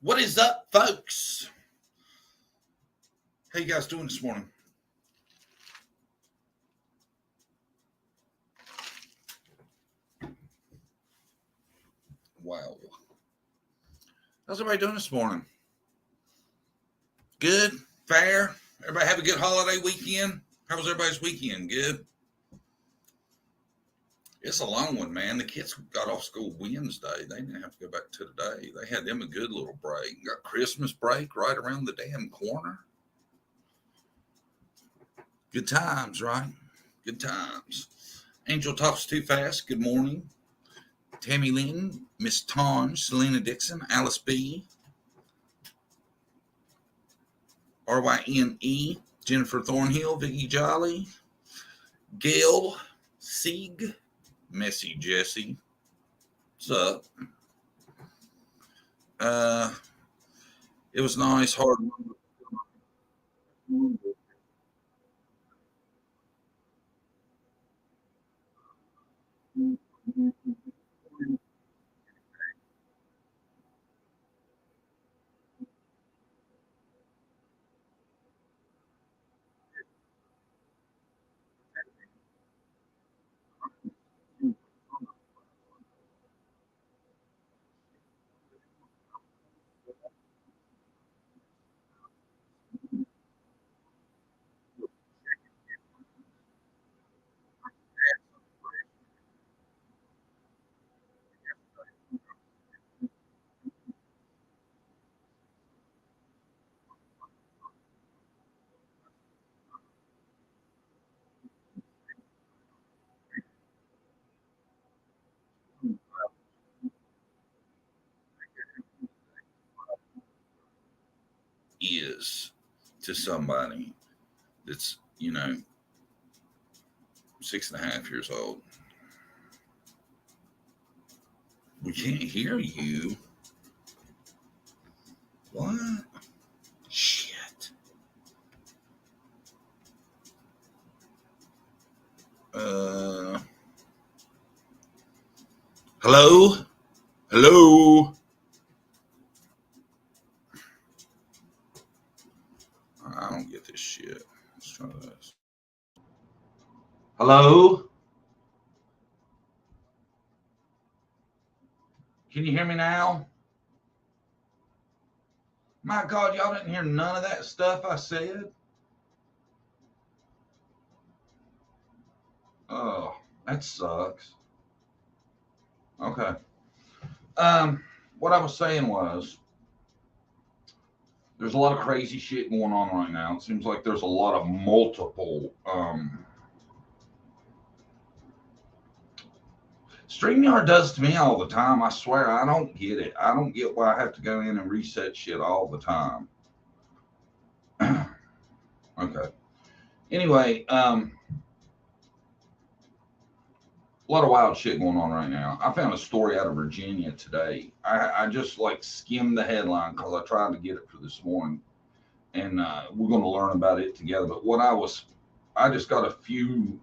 What is up, folks? How you guys doing this morning? Wow. How's everybody doing this morning? Good? Fair? Everybody have a good holiday weekend? How was everybody's weekend? Good? It's a long one, man. The kids got off school Wednesday. They didn't have to go back to today. They had them a good little break. Got Christmas break right around the damn corner. Good times, right? Good times. Angel talks too fast. Good morning. Tammy Lynn, Miss Tonge, Selena Dixon, Alice B, RYNE, Jennifer Thornhill, Vicky Jolly, Gail Sieg, Messy Jesse. What's up? It was nice, hard is to somebody that's, 6.5 years old. We can't hear you. What? Shit. Hello? Hello? I don't get this shit. Let's try this. Hello? Can you hear me now? My God, y'all didn't hear none of that stuff I said? Oh, that sucks. Okay. What I was saying was there's a lot of crazy shit going on right now. It seems like there's a lot of multiple StreamYard does to me all the time. I swear I don't get it. I don't get why I have to go in and reset shit all the time. Okay. Anyway, a lot of wild shit going on right now. I found a story out of Virginia today. I just like skimmed the headline because I tried to get it for this morning, and we're going to learn about it together. But I just got a few,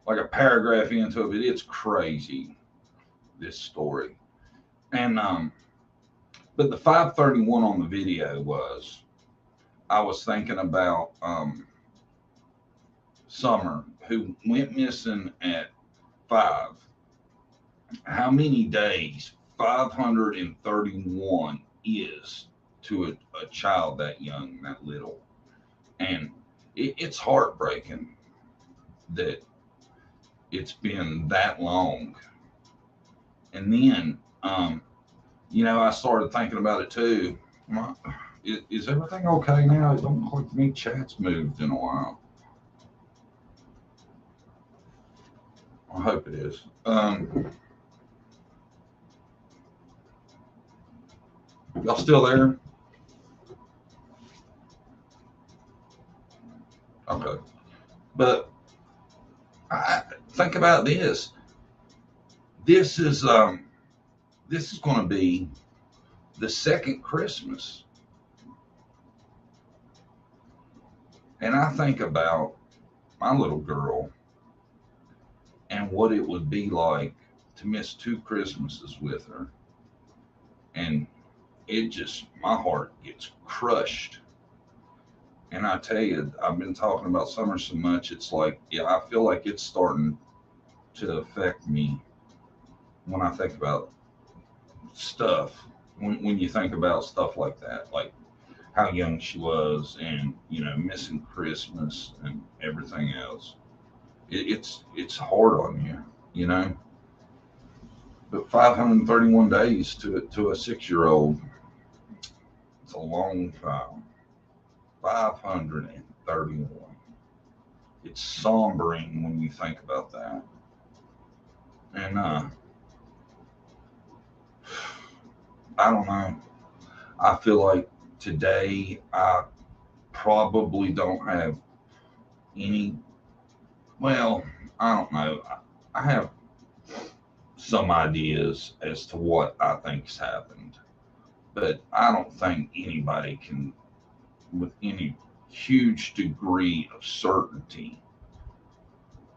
like a paragraph into it. It's crazy, this story, and but the 531 on the video was, I was thinking about Summer, who went missing at 5. How many days 531 is to a child that young, that little? And it's heartbreaking that it's been that long. And then, I started thinking about it too. Is everything okay now? It don't look like me chat's moved in a while. I hope it is. Y'all still there? Okay. But I think about this. This is going to be the second Christmas, and I think about my little girl and what it would be like to miss 2 Christmases with her. And my heart gets crushed. And I tell you, I've been talking about summer so much. It's like, yeah, I feel like it's starting to affect me when I think about stuff. When you think about stuff like that, like how young she was, and missing Christmas and everything else, it's hard on you, you know. But 531 days to a 6-year-old, it's a long time. 531. It's sombering when you think about that. And I don't know. I feel like today I probably don't have any. Well, I don't know. I have some ideas as to what I think's happened, but I don't think anybody can, with any huge degree of certainty,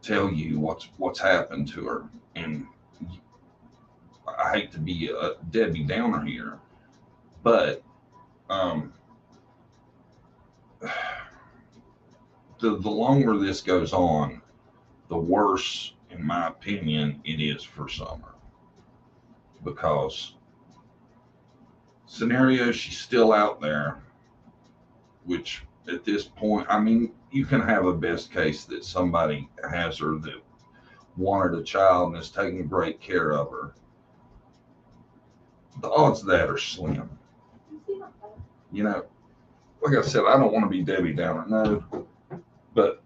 tell you what's happened to her. And I hate to be a Debbie Downer here, but um, the longer this goes on, the worse, in my opinion, it is for Summer, because scenario she's still out there, which at this point, I mean, you can have a best case that somebody has her that wanted a child and is taking great care of her. The odds of that are slim. You know, like I said, I don't want to be Debbie Downer, no, but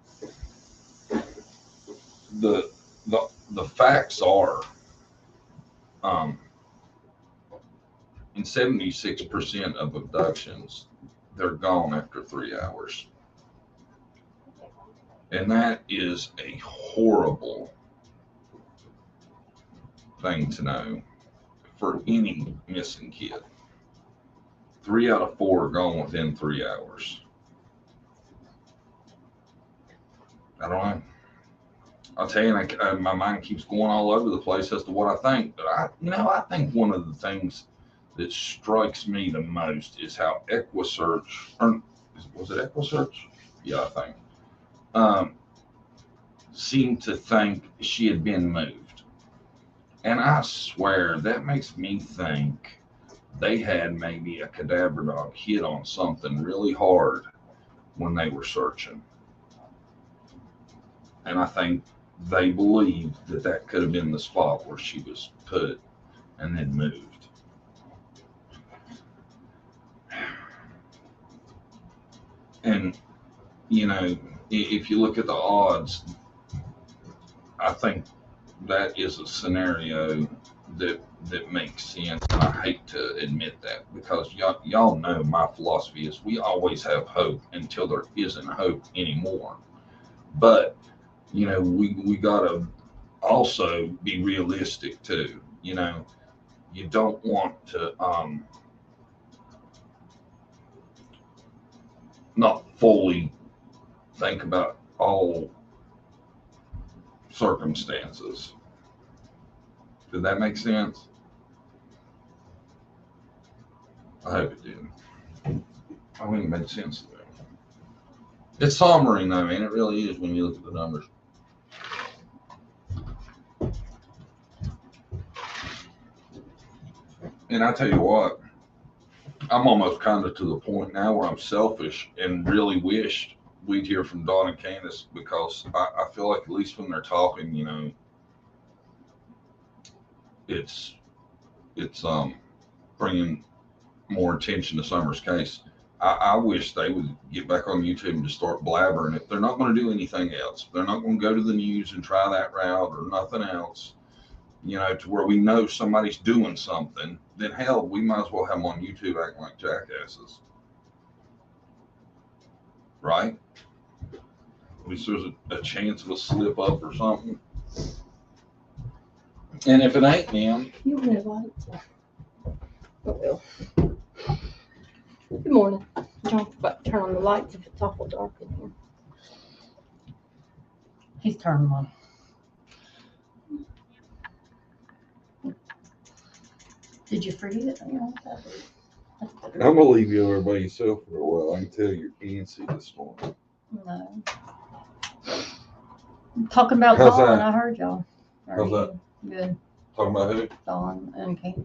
the the facts are, um, in 76% of abductions, they're gone after 3 hours. And that is a horrible thing to know for any missing kid. 3 out of 4 are gone within 3 hours. I don't know. I'll tell you, my mind keeps going all over the place as to what I think. But I think one of the things that strikes me the most is how EquiSearch, or was it EquiSearch? Yeah, I think, seemed to think she had been moved. And I swear that makes me think they had maybe a cadaver dog hit on something really hard when they were searching. And I think they believed that could have been the spot where she was put and then moved. And, if you look at the odds, I think that is a scenario that makes sense. And I hate to admit that, because y'all know my philosophy is we always have hope until there isn't hope anymore. But we gotta also be realistic too. You don't want to not fully think about all circumstances. Did that make sense? I hope it did. I think it made sense to me. It's sombering though, man. It really is when you look at the numbers. And I tell you what, I'm almost kind of to the point now where I'm selfish and really wished we'd hear from Dawn and Candace, because I feel like, at least when they're talking, it's bringing more attention to Summer's case. I wish they would get back on YouTube and just start blabbering. If they're not going to do anything else, if they're not going to go to the news and try that route or nothing else, to where we know somebody's doing something, then hell, we might as well have them on YouTube acting like jackasses. Right? At least there's a chance of a slip up or something. And if it ain't them, you have lights. Oh, well. Good morning. John forgot to turn on the lights if it's awful dark in here. He's turning them on. Did you forget? I'm gonna leave you over by yourself for a while. I can tell you're antsy this morning. No. Talking about How's Dawn, that? I heard y'all. How's that? Good. Talking about who? Dawn and Kate.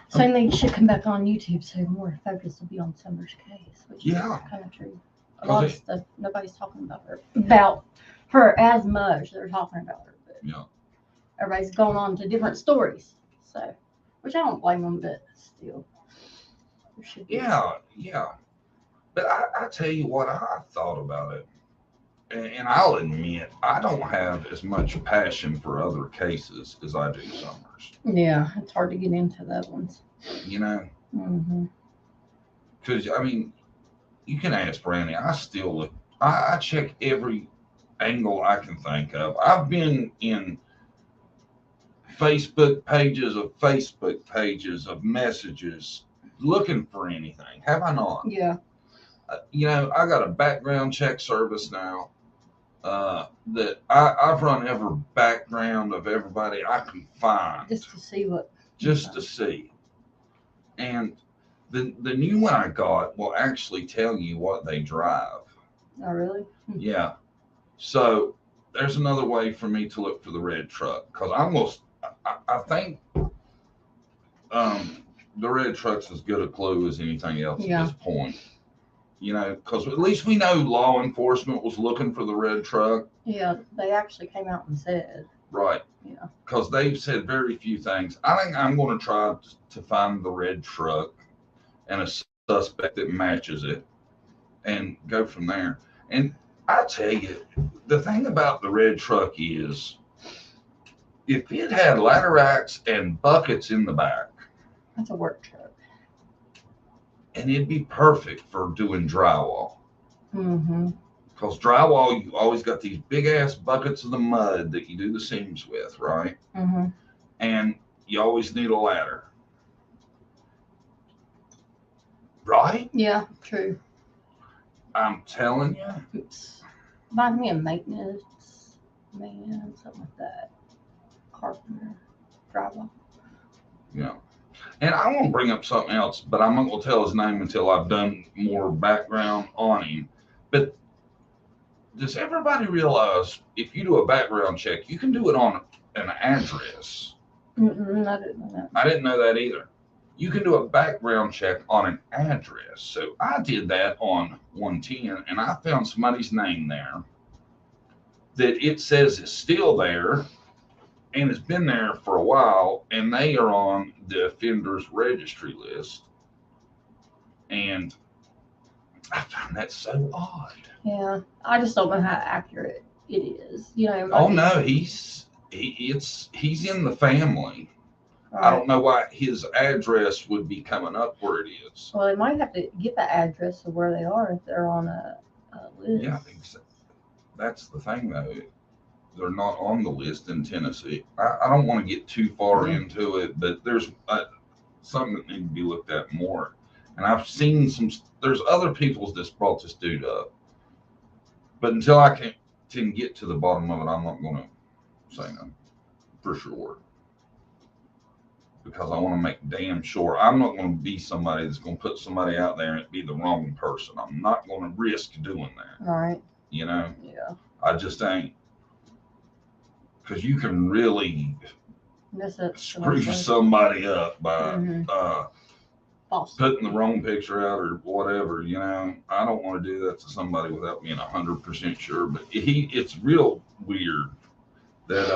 Saying they should come back on YouTube so more focus will be on Summer's case, which Yeah. is kind of true. A 'Cause lot of stuff nobody's talking about her as much. They're talking about her, but Yeah. everybody's going on to different stories. So, which I don't blame them, but still, there should be. Yeah. But I tell you what, I thought about it. And I'll admit, I don't have as much passion for other cases as I do Summers. Yeah, it's hard to get into those ones. You know, Mm-hmm. because I mean, you can ask Brandy. I still look. I check every angle I can think of. I've been in Facebook pages of messages looking for anything. Have I not? Yeah. You know, I got a background check service now. That I've run every background of everybody I can find Just to see what. to see. And the new one I got will actually tell you what they drive. Oh, really? Yeah. So there's another way for me to look for the red truck because I think the red truck's as good a clue as anything else Yeah. at this point. You know, because at least we know law enforcement was looking for the red truck. Yeah, they actually came out and said. Right. Yeah. Because they've said very few things. I think I'm going to try to find the red truck and a suspect that matches it and go from there. And I tell you, the thing about the red truck is if it had ladder racks and buckets in the back, That's a work truck. and it'd be perfect for doing drywall. Mm-hmm. Because drywall, you always got these big ass buckets of the mud that you do the seams with, right? Mm-hmm. And you always need a ladder. Right? Yeah, true. I'm telling you. Oops. Reminds me of maintenance man, something like that. Carpenter, drywall. Yeah. And I want to bring up something else, but I'm not going to tell his name until I've done more background on him. But does everybody realize if you do a background check, you can do it on an address? Mm-mm, I didn't know that. I didn't know that either. You can do a background check on an address. So I did that on 110 and I found somebody's name there that it says is still there and has been there for a while, and they are on the offenders registry list. And I found that so odd. Yeah, I just don't know how accurate it is. You know. it might Oh be- no, he's in the family. I Right. don't know why his address would be coming up where it is. Well, they might have to get the address of where they are if they're on a list. Yeah, that's the thing though. They're not on the list in Tennessee. I don't want to get too far into it, but there's something that needs to be looked at more. And I've seen there's other people that's brought this dude up. But until I can get to the bottom of it, I'm not going to say no for sure. Because I want to make damn sure I'm not going to be somebody that's going to put somebody out there and it be the wrong person. I'm not going to risk doing that. All right. You know, Yeah. I just ain't. Because you can really screw somebody up by False. putting the wrong picture out or whatever. You know, I don't want to do that to somebody without being 100% sure. But it's real weird that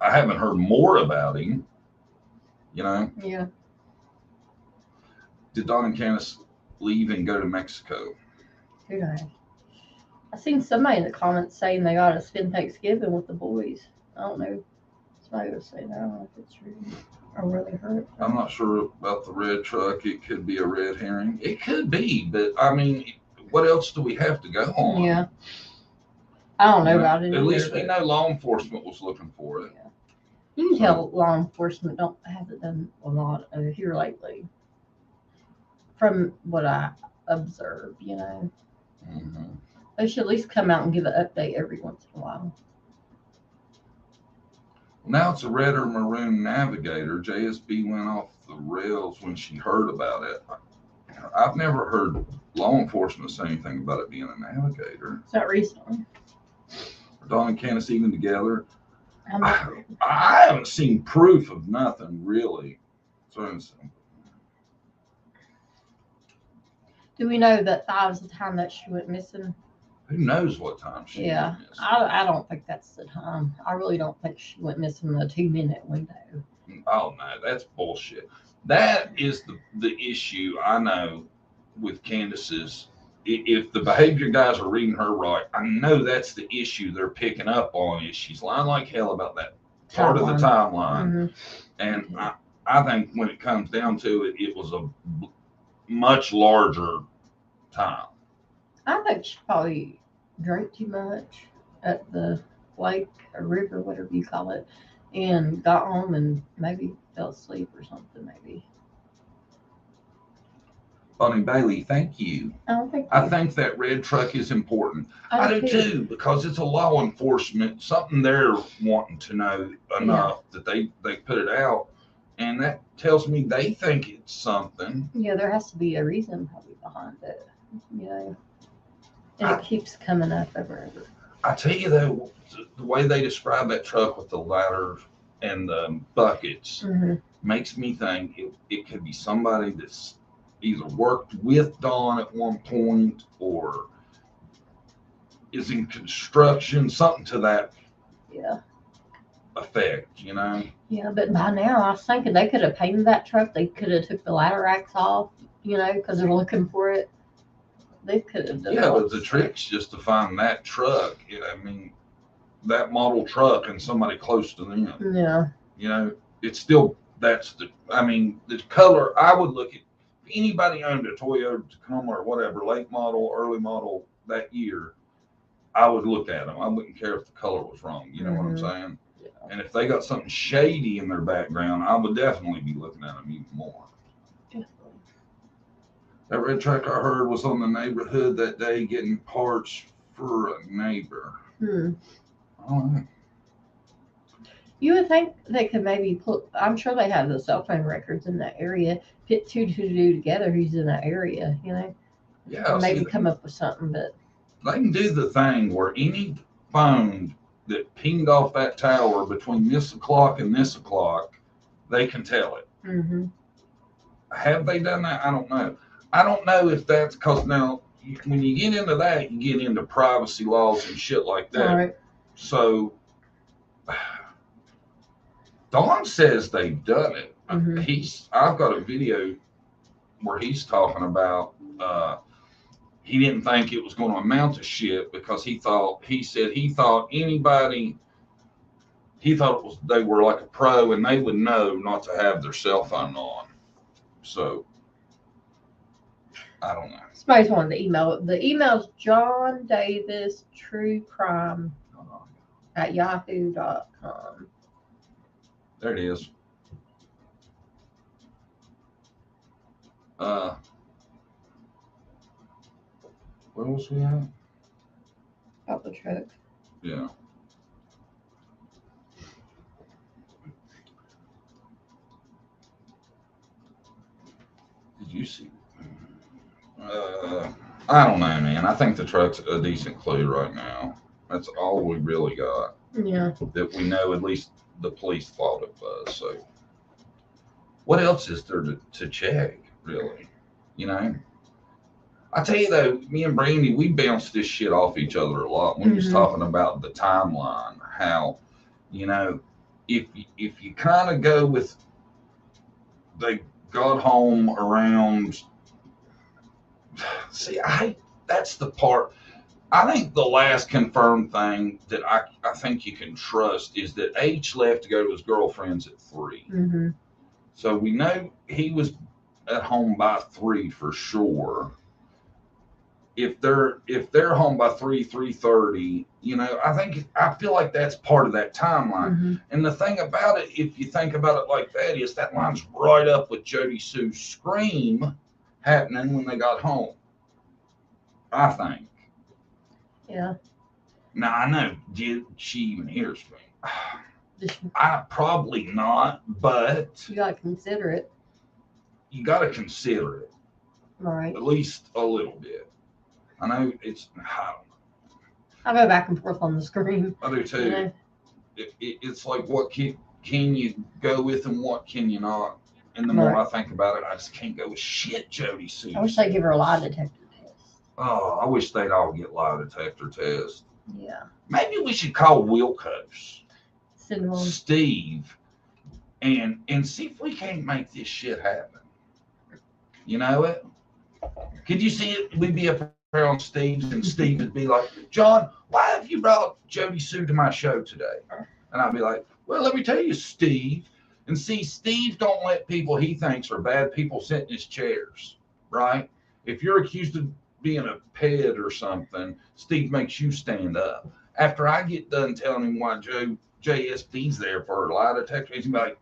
I haven't heard more about him. You know, Yeah. did Don and Candace leave and go to Mexico? Who knows? I seen somebody in the comments saying they ought to spend Thanksgiving with the boys. I don't know. Somebody was saying that. I don't know if it's true or where they heard it from. I'm not sure about the red truck. It could be a red herring. It could be, but I mean, what else do we have to go on? Yeah. I don't know about it. At either, least we but know law enforcement was looking for it. You can tell law enforcement hasn't done a lot here lately. From what I observed, you know. Mm-hmm. They should at least come out and give an update every once in a while. Now it's a red or maroon Navigator. JSB went off the the rails when she heard about it. I've never heard law enforcement say anything about it being an alligator. Is that recently? Are Dawn and Candace even together? I'm not- I haven't seen proof of nothing really. So Do we know that 5 was the time that she went missing? who knows what time she Yeah, is? I don't think that's the time. I really don't think she went missing in the 2-minute window. Oh no, that's bullshit. That is the issue I know with Candace's. If the behavior guys are reading her right, I know that's the issue they're picking up on. Is she's lying like hell about that part of the timeline, Mhm. and I think when it comes down to it, it was a much larger time. I think she probably drank too much at the lake or river, whatever you call it, and got home and maybe fell asleep or something. Maybe. Bonnie Bailey, thank you. I think that red truck is important. I do too, because it's a law enforcement, something they're wanting to know enough that they put it out. And that tells me they think it's something. Yeah, there has to be a reason probably behind it, you know. And it keeps coming up over and over. I tell you though, the way they describe that truck with the ladder and the buckets makes me think it could be somebody that's either worked with Dawn at one point or is in construction, something to that effect, you know? Yeah, but by now I was thinking they could have painted that truck. They could have took the ladder racks off, you know, because they're looking for it. They could have done Yeah, but the trick's just to find that truck. I mean, that model truck and somebody close to them. Yeah. You know, it's still, I mean, the color, I would look at, if anybody owned a Toyota Tacoma or whatever, late model, early model that year, I would look at them. I wouldn't care if the color was wrong. You know what I'm saying? Yeah. And if they got something shady in their background, I would definitely be looking at them even more. That red truck I heard was on the neighborhood that day getting parts for a neighbor. I don't know. You would think they could maybe I'm sure they have the cell phone records in that area, put two to do together who's in that area, you know? Yeah. Maybe come up with something, but. They can do the thing where any phone that pinged off that tower between this o'clock and this o'clock, they can tell it. Have they done that? I don't know. I don't know if that's because now when you get into that, you get into privacy laws and shit like that. All right. So Dawn says they've done it. I've got a video where he's talking about he didn't think it was going to amount to shit because he thought they were like a pro and they would know not to have their cell phone on. So I don't know. Somebody's wanted to email. The email's John Davis True Crime at yahoo.com. There it is. Where was we at? About the truck. Yeah. Did you see? I don't know, man. I think the truck's a decent clue right now. That's all we really got. Yeah. That we know, at least the police thought it was. So, what else is there to check, really? You know? I tell you though, me and Brandy, we bounce this shit off each other a lot. We're just talking about the timeline, how, you know, if you kind of go with, they got home around. See, that's the part. I think the last confirmed thing that I think you can trust is that H left to go to his girlfriend's at 3. So we know he was at home by 3 for sure. If they're home by 3:30, you know, I feel like that's part of that timeline. And the thing about it, if you think about it like that, is that lines right up with Jody Sue's scream happening when they got home. I think. Yeah. Now I know, did she even hear a scream? I probably not, but you gotta consider it. you got to consider it Right. at least a little bit. I know I go back and forth on the screen. I do too. You know? It's like, what can you go with and what can you not? And the more Right. I think about it, I just can't go with shit Jody Sue. I wish they'd give her a lie detector test. Oh, I wish they'd all get lie detector tests. Yeah. Maybe we should call Wilco's, Send them on. Steve, and see if we can't make this shit happen. You know it? Could you see it? We'd be up around Steve's, and Steve would be like, John, why have you brought Jody Sue to my show today? And I'd be like, well, let me tell you, Steve. And see, Steve don't let people he thinks are bad people sit in his chairs, right? If you're accused of being a ped or something, Steve makes you stand up. After I get done telling him why JSB's there for a lie detector, he's like,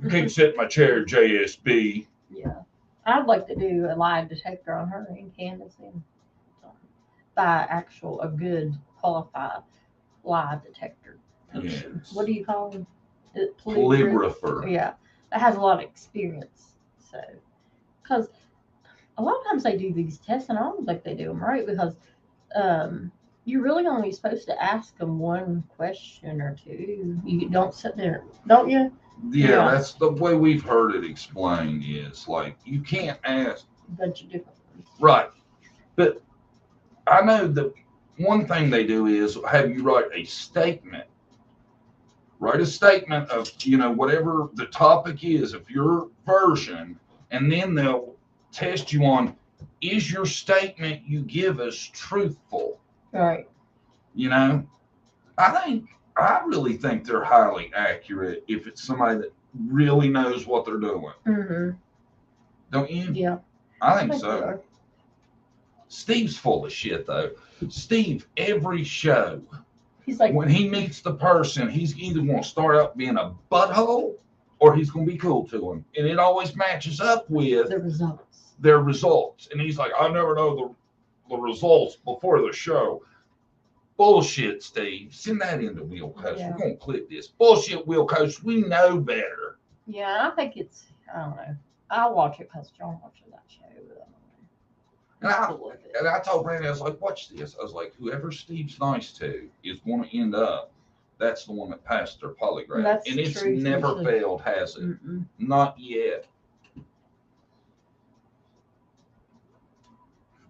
you can't sit in my chair, JSB. Yeah. I'd like to do a lie detector on her and Candace and by a good qualified lie detector person. Yes. What do you call them? Polygrapher. Yeah. That has a lot of experience. So, because a lot of times they do these tests and I don't think they do them right because you're really only supposed to ask them one question or two. You don't sit there, don't you? Yeah, that's the way we've heard it explained is like you can't ask A bunch of different ones. right. But I know the one thing they do is have you write a statement. Write a statement of, whatever the topic is of your version, and then they'll test you on, is your statement you give us truthful? Right. I really think they're highly accurate if it's somebody that really knows what they're doing. Mm-hmm. Don't you? Yeah. I think so. Steve's full of shit, though. Steve, every show, he's like, when he meets the person, he's either going to start out being a butthole or he's going to be cool to him. And it always matches up with their results. And he's like, I never know the results before the show. Bullshit, Steve. Send that into Wilco's. Yeah. We're going to clip this. Bullshit, Wilco's. We know better. Yeah, I think it's, I don't know. I'll watch it because John watches that show. And I told Randy, I was like, watch this. I was like, whoever Steve's nice to is going to end up, that's the one that passed their polygraph. And it's never failed, has it? Mm-mm. Not yet.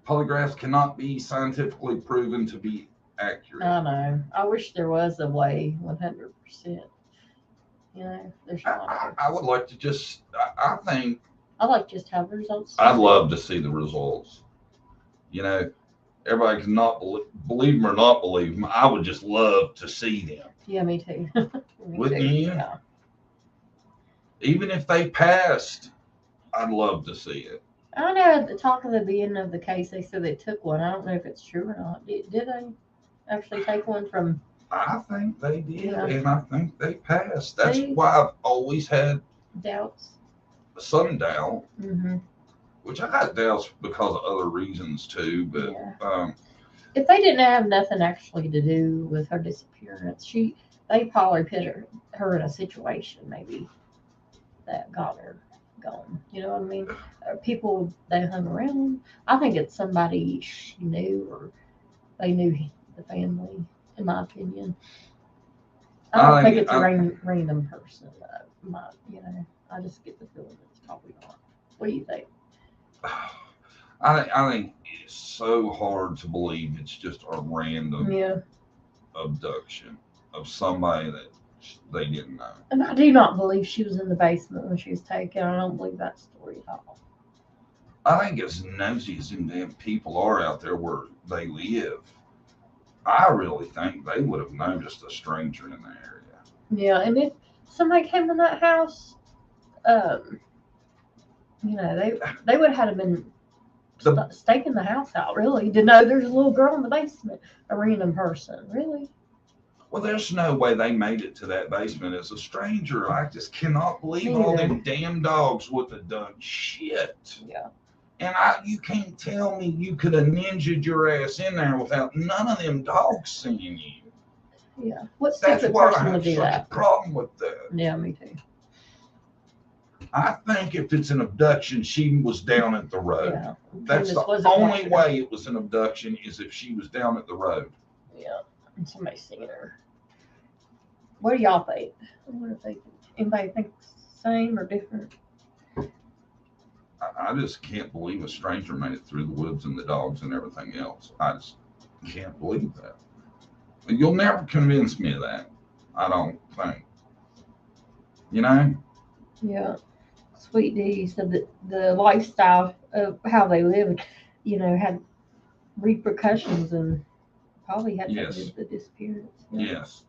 Polygraphs cannot be scientifically proven to be accurate. I know. I wish there was a way 100%. There's not. I would like to just, I think. I'd like just have the results. I'd love to see the results. Everybody can not believe them or not believe them. I would just love to see them. Yeah, me too. Wouldn't you? Yeah. Even if they passed, I'd love to see it. I know at the talk of the beginning of the case, they said they took one. I don't know if it's true or not. Did they actually take one from? I think they did, Yeah. and I think they passed. That's why I've always had Doubts. Some doubt, Mm-hmm. which I got doubts because of other reasons too. But yeah. If they didn't have nothing actually to do with her disappearance, they probably put her in a situation maybe that got her gone. You know what I mean? People they hung around. I think it's somebody she knew or they knew the family. In my opinion, I don't think it's a random person. I just get the feeling it's probably not. What do you think? I think it's so hard to believe it's just a random abduction of somebody that they didn't know. And I do not believe she was in the basement when she was taken. I don't believe that story at all. I think as nosy as them people are out there where they live, I really think they would have noticed a stranger in the area. Yeah, and if somebody came in that house, they would have been staking the house out, really, to know there's a little girl in the basement, a random person, really. Well, there's no way they made it to that basement as a stranger. I just cannot believe all them damn dogs wouldn't have done shit. Yeah. And you can't tell me you could have ninja'd your ass in there without none of them dogs seeing you. Yeah. What That's stupid why person I would have do such that? a problem with that. Yeah, me too. I think if it's an abduction, she was down at the road. Yeah. That's Candace the wasn't only watching her. way it was an abduction is if she was down at the road. Yeah. And somebody seen her. What do y'all think? What do they think? Anybody think same or different? I just can't believe a stranger made it through the woods and the dogs and everything else. I just can't believe that. You'll never convince me of that. I don't think. You know? Yeah. Sweet D said that the lifestyle of how they lived, had repercussions and probably had to do Yes. with the disappearance. Yeah. Yes.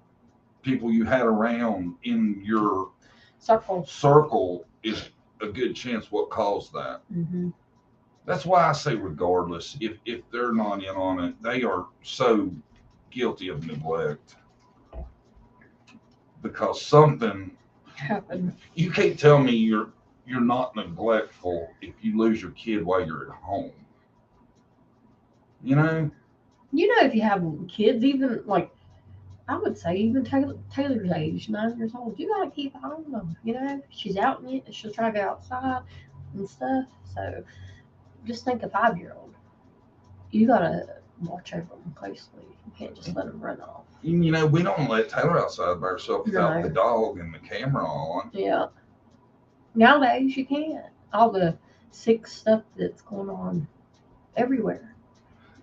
People you had around in your Circle. is a good chance what caused that. Mm-hmm. That's why I say regardless, if they're not in on it, they are so guilty of neglect. Because something Happened. you can't tell me you're not neglectful if you lose your kid while you're at home. You know? If you have kids, even like I would say, even Taylor's age, 9 years old, you gotta keep an eye on them. She's out and she'll try to go outside and stuff. So just think a 5-year-old. You gotta watch over them closely. You can't just let them run off. We don't let Taylor outside by herself without No. the dog and the camera on. Yeah. Nowadays you can't. All the sick stuff that's going on everywhere.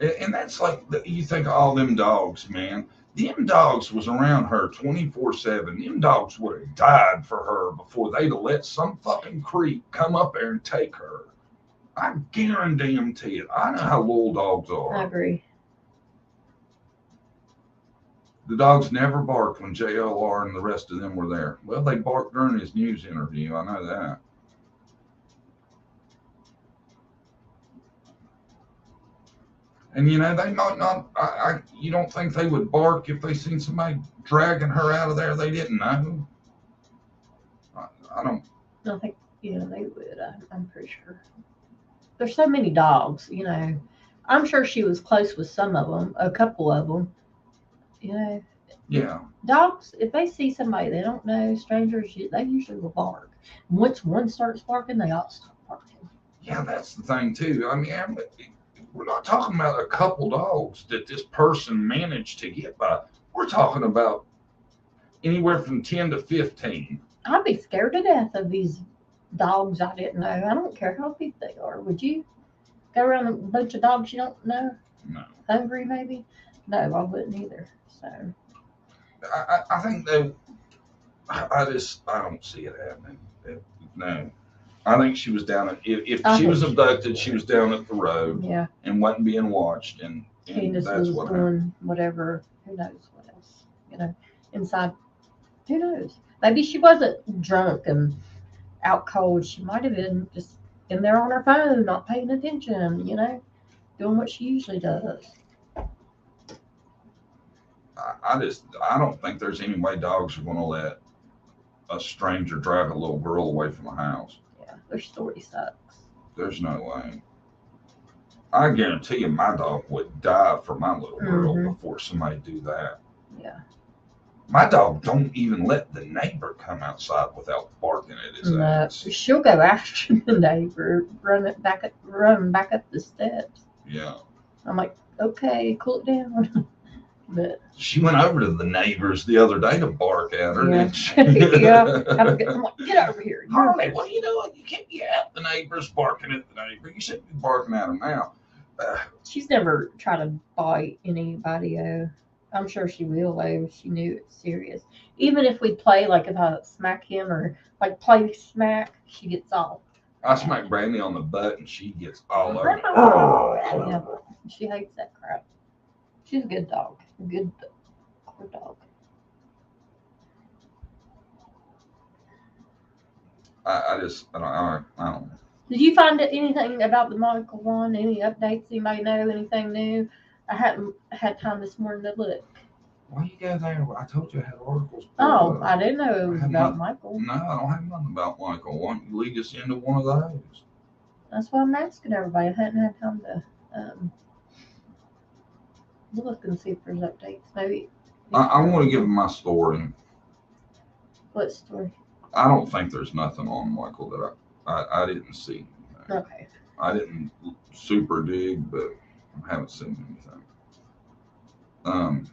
And that's like, you think of all them dogs, man. Them dogs was around her 24/7. Them dogs would have died for her before they'd have let some fucking creep come up there and take her. I guarantee it. I know how loyal dogs are. I agree. The dogs never barked when JLR and the rest of them were there. Well, they barked during his news interview. I know that. And they might not. You don't think they would bark if they seen somebody dragging her out of there they didn't know? I don't. I think they would. I'm pretty sure. There's so many dogs. I'm sure she was close with some of them, a couple of them. Yeah. Dogs, if they see somebody they don't know, strangers, they usually will bark. Once one starts barking, they all stop barking. Yeah, that's the thing too. I mean, we're not talking about a couple dogs that this person managed to get by. We're talking about anywhere from 10 to 15. I'd be scared to death of these dogs I didn't know. I don't care how big they are. Would you go around a bunch of dogs you don't know? No. Hungry, maybe? No, I wouldn't either. So I think that I don't see it happening. No. I think she was down at, if she was abducted, she was down at the road. Yeah. And wasn't being watched. And Candace that's was what doing happened. whatever. Who knows what else? Inside. Who knows? Maybe she wasn't drunk and out cold. She might have been just in there on her phone, not paying attention, doing what she usually does. I don't think there's any way dogs are going to let a stranger drag a little girl away from a house. Yeah, their story sucks. There's no way. I guarantee you my dog would die for my little girl before somebody do that. Yeah. My dog don't even let the neighbor come outside without barking at his ass. She'll go after the neighbor, run back up the steps. Yeah. I'm like, okay, cool it down. But she went over to the neighbors the other day to bark at her, didn't she? Yeah. I'm like, get over here. Harley, what are you doing? You can't get at the neighbors barking at the neighbor. You shouldn't be barking at them now. She's never tried to bite anybody. I'm sure she will, though. She knew it's serious. Even if we play, like if I smack him or like play smack, she gets off. I smack Brandy on the butt and she gets all over. Yeah, she hates that crap. She's a good dog. Good dog. I don't know. Did you find anything about the Michael one? Any updates? Anybody know anything new? I hadn't had time this morning to look. Why you go there? I told you I had articles. Oh, I didn't know it was about Michael. No, I don't have nothing about Michael. Why don't you lead us into one of those? That's why I'm asking everybody. I hadn't had time to look and see if there's updates. Maybe. I want to give them my story. What story? I don't think there's nothing on Michael that I didn't see. Okay. I didn't super dig, but I haven't seen anything.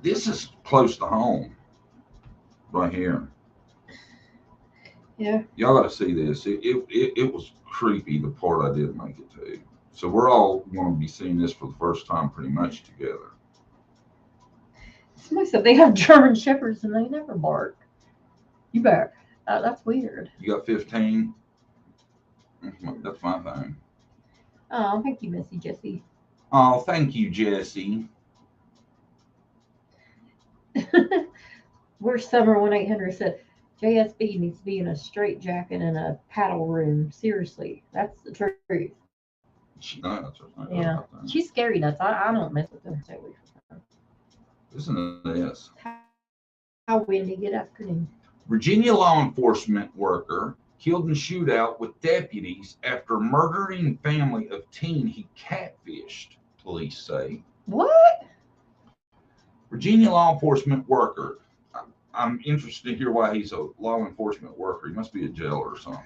This is close to home, right here. Yeah. Y'all got to see this. It was creepy, the part I did make it to. So we're all going to be seeing this for the first time pretty much together. Somebody said they have German Shepherds and they never bark. You better. That's weird. You got 15? That's my thing. Oh, thank you, Missy Jessie. Oh, thank you, Jesse. Where's Summer 1-800 said JSB needs to be in a straitjacket in a paddle room. Seriously, that's the truth. She does. Yeah, she's scary nuts. I don't mess with her. Stay away from her. Listen to this. How windy. Good afternoon. Virginia law enforcement worker killed in shootout with deputies after murdering family of teen he catfished, police say. What? Virginia law enforcement worker. I'm interested to hear why he's a law enforcement worker. He must be a jailer or something.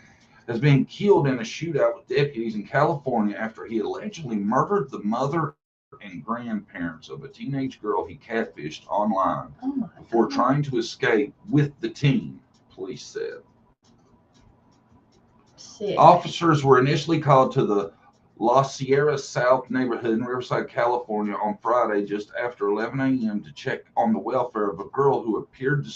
Has been killed in a shootout with deputies in California after he allegedly murdered the mother and grandparents of a teenage girl he catfished online before trying to escape with the teen, police said. Sick. Officers were initially called to the La Sierra South neighborhood in Riverside, California on Friday just after 11 a.m. to check on the welfare of a girl who appeared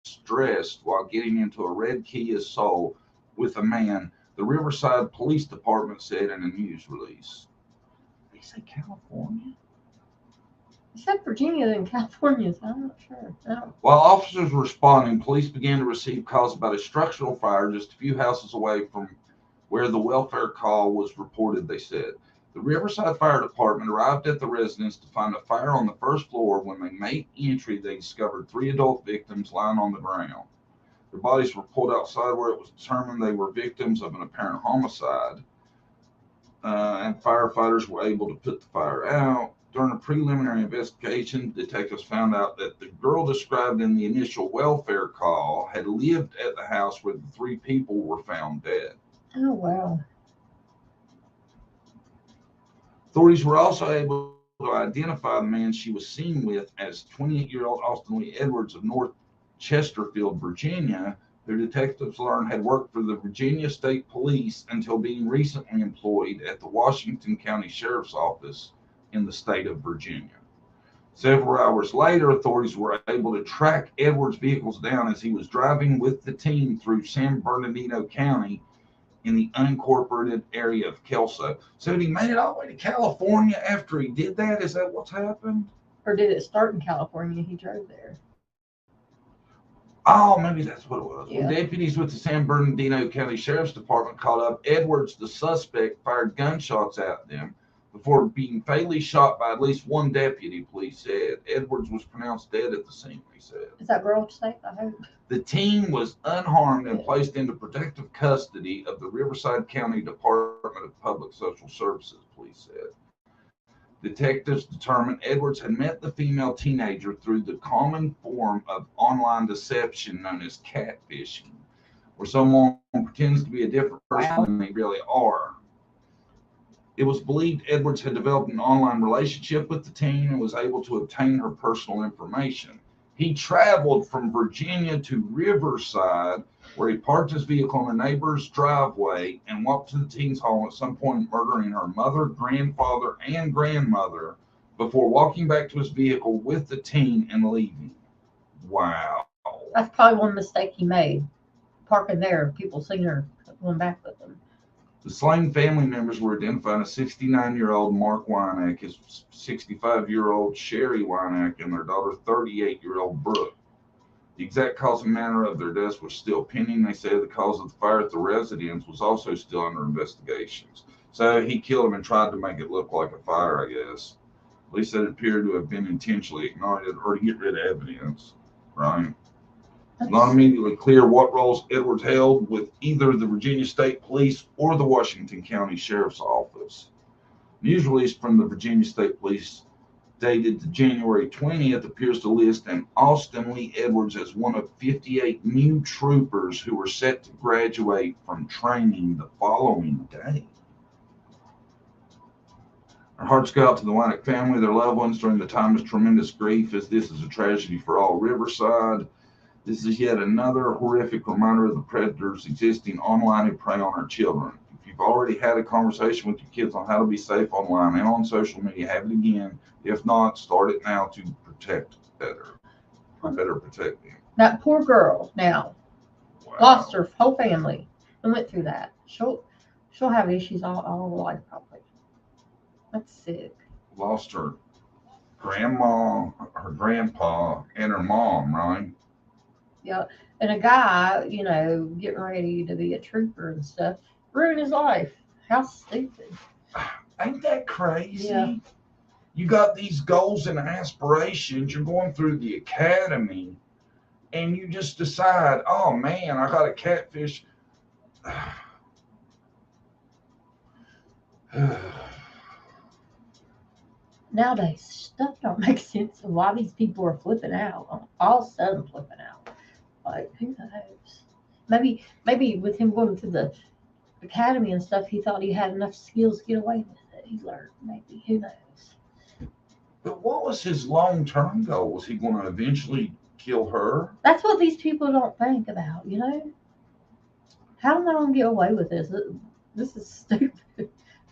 distressed while getting into a red Kia Soul with a man, the Riverside Police Department said in a news release. They say California? You said Virginia and California, so I'm not sure. No. While officers were responding, police began to receive calls about a structural fire just a few houses away from where the welfare call was reported, they said. The Riverside Fire Department arrived at the residence to find a fire on the first floor. When they made entry, they discovered 3 adult victims lying on the ground. Their bodies were pulled outside where it was determined they were victims of an apparent homicide, and firefighters were able to put the fire out. During a preliminary investigation, detectives found out that the girl described in the initial welfare call had lived at the house where the 3 people were found dead. Oh, wow. Authorities were also able to identify the man she was seen with as 28-year-old Austin Lee Edwards of North Chesterfield, Virginia, who detectives learned had worked for the Virginia State Police until being recently employed at the Washington County Sheriff's Office in the state of Virginia. Several hours later, authorities were able to track Edwards' vehicles down as he was driving with the team through San Bernardino County in the unincorporated area of Kelso. So he made it all the way to California after he did that? Is that what's happened? Or did it start in California? He drove there. Oh, maybe that's what it was. Yeah. When deputies with the San Bernardino County Sheriff's Department called up, Edwards, the suspect, fired gunshots at them before being fatally shot by at least 1 deputy, police said. Edwards was pronounced dead at the scene, they said. Is that girl safe? I hope. The teen was unharmed and placed into protective custody of the Riverside County Department of Public Social Services, police said. Detectives determined Edwards had met the female teenager through the common form of online deception known as catfishing, where someone pretends to be a different person than they really are. It was believed Edwards had developed an online relationship with the teen and was able to obtain her personal information. He traveled from Virginia to Riverside, where he parked his vehicle in a neighbor's driveway and walked to the teen's home, at some point murdering her mother, grandfather, and grandmother before walking back to his vehicle with the teen and leaving. Wow. That's probably one mistake he made. Parking there, people seen her going back with him. The slain family members were identified as 69-year-old Mark Wynack, his 65-year-old Sherry Wynack, and their daughter, 38-year-old Brooke. The exact cause and manner of their deaths was still pending. They said the cause of the fire at the residence was also still under investigations. So he killed him and tried to make it look like a fire, I guess. At least it appeared to have been intentionally ignored or to get rid of evidence, right? It's not immediately clear what roles Edwards held with either the Virginia State Police or the Washington County Sheriff's Office. News release from the Virginia State Police dated January 20th, appears to list an Austin Lee Edwards as one of 58 new troopers who were set to graduate from training the following day. Our hearts go out to the Winick family, their loved ones during the time of tremendous grief, as this is a tragedy for all Riverside. This is yet another horrific reminder of the predators existing online who prey on our children. If you've already had a conversation with your kids on how to be safe online and on social media, have it again. If not, start it now to protect better. Better protect them. That poor girl now Wow. lost her whole family and went through that. She'll have issues all her life probably. That's sick. Lost her grandma, her grandpa, and her mom, right? Yeah. And a guy, getting ready to be a trooper and stuff, ruined his life. How stupid. Ain't that crazy? Yeah. You got these goals and aspirations. You're going through the academy, and you just decide, oh man, I got a catfish. Nowadays, stuff don't make sense of why these people are flipping out. All of a sudden flipping out. Like, who knows? Maybe with him going to the academy and stuff, he thought he had enough skills to get away with it. He learned, maybe. Who knows? But what was his long-term goal? Was he going to eventually kill her? That's what these people don't think about, How am I going to get away with this? This is stupid.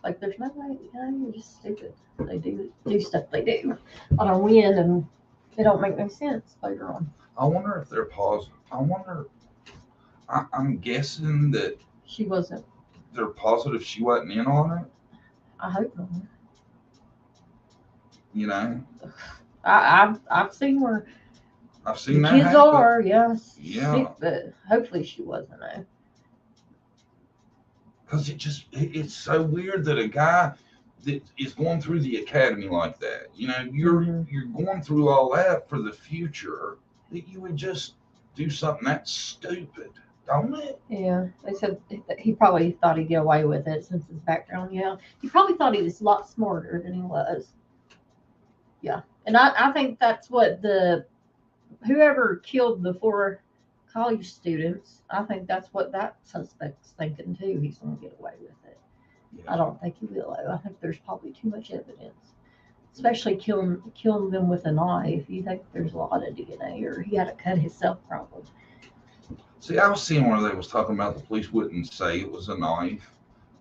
Like, there's no way, you're just stupid. They do stuff they do on a whim, and they don't make no sense later on. I wonder if they're positive. I'm guessing that She wasn't. they're positive she wasn't in on it, I hope not. I've seen where I've seen the that kids happen. are, yes. Yeah. Sick, but hopefully she wasn't. Because it's so weird that a guy that is going through the academy like that, you're going through all that for the future, that you would just do something that stupid, don't it? Yeah, they said he probably thought he'd get away with it since his background. Yeah, he probably thought he was a lot smarter than he was. Yeah, and I think that's what whoever killed the 4 college students, I think that's what that suspect's thinking too. He's going to get away with it. Yeah. I don't think he will. I think there's probably too much evidence, especially killing them with a knife. You think there's a lot of DNA, or he had to cut himself probably. See, I was seeing where they was talking about the police wouldn't say it was a knife.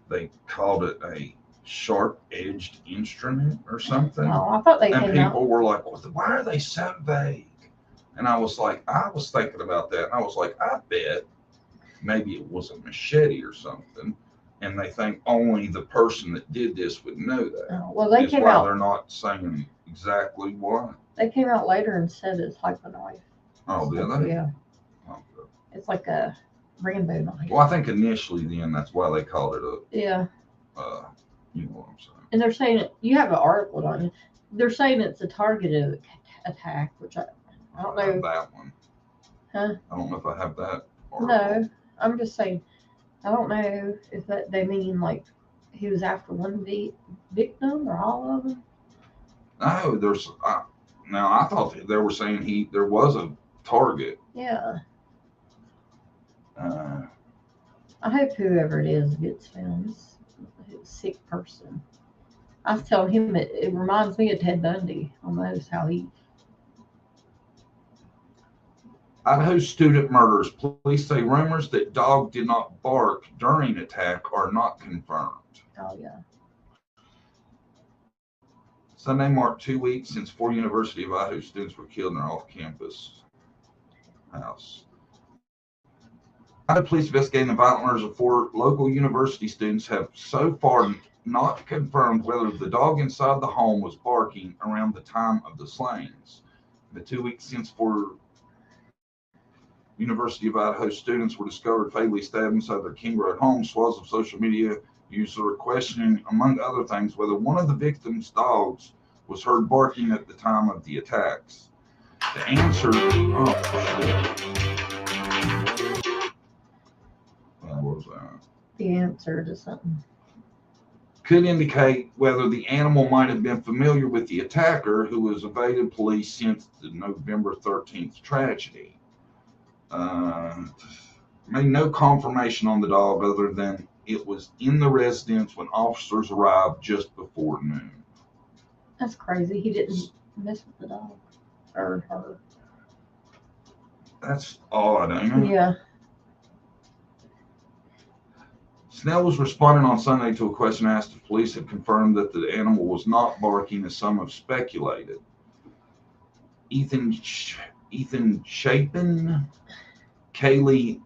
They called it a sharp-edged instrument or something. Oh, I thought they And came out. people were like, why are they so vague? And I was thinking about that. And I was like, I bet maybe it was a machete or something. And they think only the person that did this would know that. Oh, well, they That's came why out. they're not saying exactly what. They came out later and said it's like a knife. Oh, did they? Yeah, Oh, good. it's like a Rambo knife. Well, I think initially then that's why they called it Yeah, you know what I'm saying. and they're saying you have an article on it. They're saying it's a targeted attack, which I don't I have know. that one. Huh? I don't know if I have that. article. No, I'm just saying. I don't know if that they mean like he was after one victim or all of them. No, now I thought they were saying there was a target. Yeah, Uh, I hope whoever it is gets found. It's a sick person. I was telling him it reminds me of Ted Bundy almost, how he. Idaho student murders. Police say rumors that dog did not bark during attack are not confirmed. Oh yeah. Sunday marked 2 weeks since 4 University of Idaho students were killed in their off-campus house. Idaho police investigating the violent murders of 4 local university students have so far not confirmed whether the dog inside the home was barking around the time of the slayings. The 2 weeks since 4 University of Idaho students were discovered fatally stabbed inside their King Road home, swaths of social media users are questioning, among other things, whether one of the victims' dogs was heard barking at the time of the attacks. The answer, what was that? The answer to something. could indicate whether the animal might have been familiar with the attacker, who has evaded police since the November 13th tragedy. Made no confirmation on the dog other than it was in the residence when officers arrived just before noon. That's crazy. He didn't mess with the dog or her. That's odd, ain't it? Yeah. Snell was responding on Sunday to a question asked if police had confirmed that the animal was not barking, as some have speculated. Ethan Chapin, Kaylee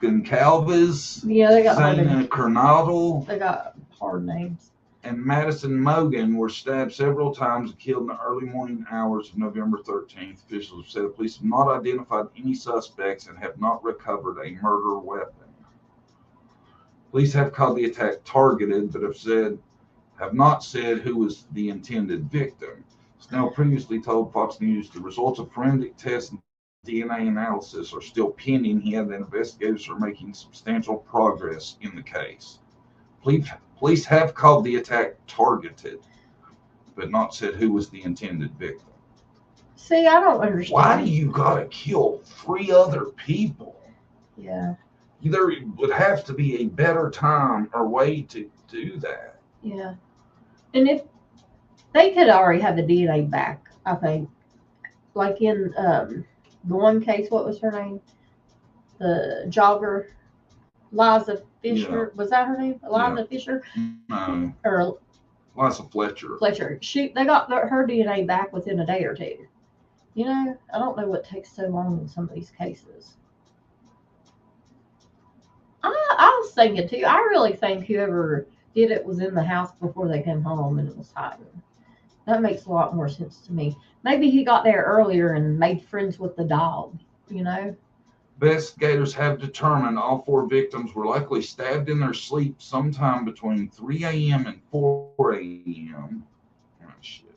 Goncalves, Yeah, they got Zayna Kernadel, They got hard names. and Madison Mogan were stabbed several times and killed in the early morning hours of November 13th. Officials have said the police have not identified any suspects and have not recovered a murder weapon. Police have called the attack targeted, but have not said who was the intended victim. Snell previously told Fox News the results of forensic tests and DNA analysis are still pending. He and the investigators are making substantial progress in the case. Police have called the attack targeted, but not said who was the intended victim. See, I don't understand. Why do you gotta kill 3 other people? Yeah. There would have to be a better time or way to do that. Yeah. And if they could already have the DNA back, I think. Like in the one case, what was her name? The jogger, Liza Fisher. Yeah. Was that her name? Liza Fisher? No, Or Liza Fletcher. Fletcher. They got her DNA back within a day or two. You know, I don't know what takes so long in some of these cases. I was thinking too, I really think whoever did it was in the house before they came home and it was hiding. That makes a lot more sense to me. Maybe he got there earlier and made friends with the dog, you know? Investigators have determined all 4 victims were likely stabbed in their sleep sometime between 3 a.m. and 4 a.m. Oh, shit.